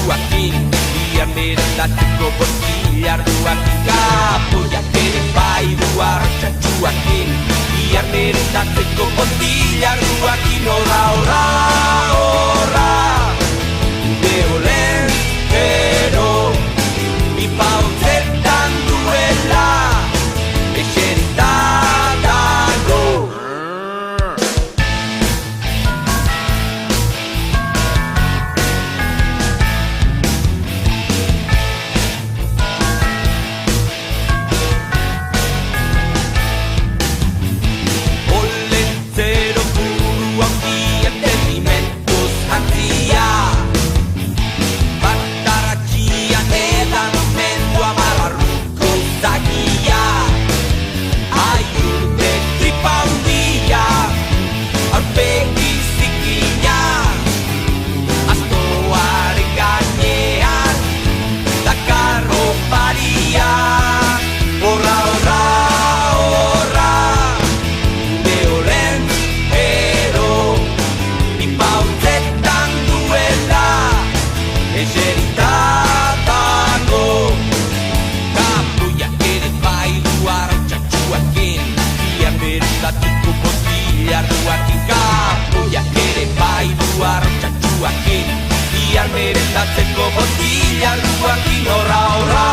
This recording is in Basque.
txatxuakin, bihar merendatzeko botilarduakin. Kapoiak ere bai du arro txatxuakin, bihar merendatzeko botilarduakin. Horra, horra, horra, beolen, ero, ipa hotzetan duela, eserita dago. Olentzero buru handia, sentimentos handia, bataratxian edan mendua mararruko zagia. Aiurte tripa handia, aurpegi zikina, astoaren gainean dakarro paria. Horra, horra, horra, beolen, ero, ipa hotzetan duela, eserita dago. Kapoiak ere bai du arro txatxuakin, bihar merendatzeko botilarduakin. Kapoiak ere bai du arro txatxuakin, bihar merendatzeko botilarduakin. Horra, horra,